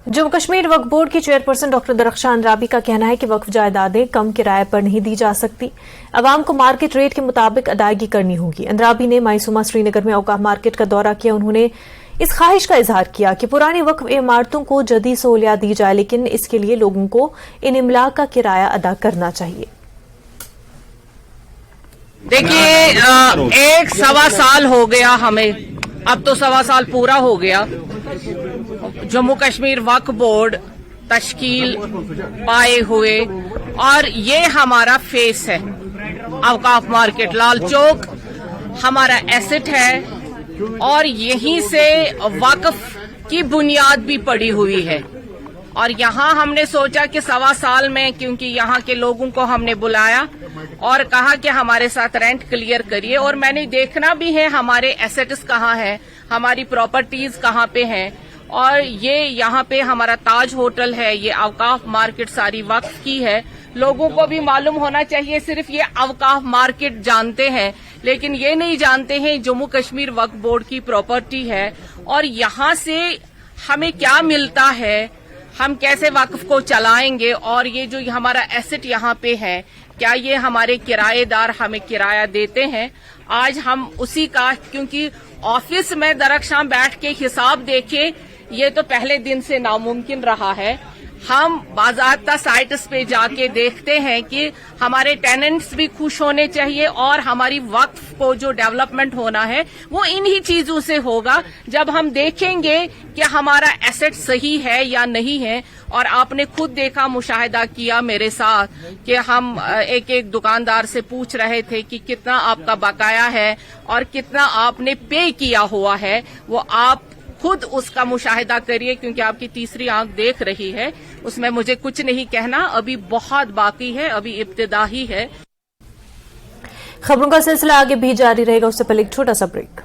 जम्मू कश्मीर वक्फ board की chairperson doctor Darakhshan राबी का कहना है कि वक्फ जायदादें कम किराए पर नहीं दी जा सकती, अवाम को मार्केट रेट के मुताबिक अदायगी करनी होगी। अंद्राबी ने मायसूमा श्रीनगर में औकाफ मार्केट का दौरा किया। उन्होंने इस ख्वाहिश का इजहार किया कि पुरानी वक्फ इमारतों को जदीद सहूलियात दी जाए, लेकिन इसके लिए लोगों को इन इमलाक का किराया अदा करना चाहिए। देखिए, एक सवा साल हो गया हमें, अब तो सवा साल पूरा हो गया। जम्मू कश्मीर वक्फ बोर्ड तश्कील पाए हुए, और ये हमारा फेस है। औकाफ मार्केट लाल चौक हमारा एसेट है, और यहीं से वक्फ की बुनियाद भी पड़ी हुई है। और यहाँ हमने सोचा कि सवा साल में, क्योंकि यहाँ के लोगों को हमने बुलाया और कहा कि हमारे साथ रेंट क्लियर करिए, और मैंने देखना भी है हमारे एसेट्स कहाँ हैं, हमारी प्रॉपर्टीज कहाँ पे हैं। और ये यहाँ पे हमारा ताज होटल है, ये औकाफ मार्केट सारी वक्फ की है। लोगों को भी मालूम होना चाहिए, सिर्फ ये औकाफ मार्केट जानते हैं लेकिन ये नहीं जानते हैं जम्मू कश्मीर वक्फ बोर्ड की प्रॉपर्टी है, और यहाँ से हमें क्या मिलता है, हम कैसे वक्फ को चलाएंगे, और ये जो हमारा एसेट यहाँ पे है, क्या ये हमारे किराएदार हमें किराया देते हैं। आज हम उसी का, क्योंकि ऑफिस में दरख्शां बैठ के हिसाब देखे ये तो पहले दिन से नामुमकिन रहा है। हम बाज़ाब्ता साइट्स पे जाके देखते हैं कि हमारे टेनेंट्स भी खुश होने चाहिए, और हमारी वक्फ को जो डेवलपमेंट होना है वो इन्हीं चीजों से होगा, जब हम देखेंगे कि हमारा एसेट सही है या नहीं है। और आपने खुद देखा, मुशाहिदा किया मेरे साथ, कि हम एक एक दुकानदार से पूछ रहे थे कि कितना आपका बकाया है और कितना आपने पे किया हुआ है। वो आप खुद उसका मुशाहिदा करिए, क्योंकि आपकी तीसरी आंख देख रही है। उसमें मुझे कुछ नहीं कहना, अभी बहुत बाकी है, अभी इब्तिदा ही है। खबरों का सिलसिला आगे भी जारी रहेगा, उससे पहले एक छोटा सा ब्रेक।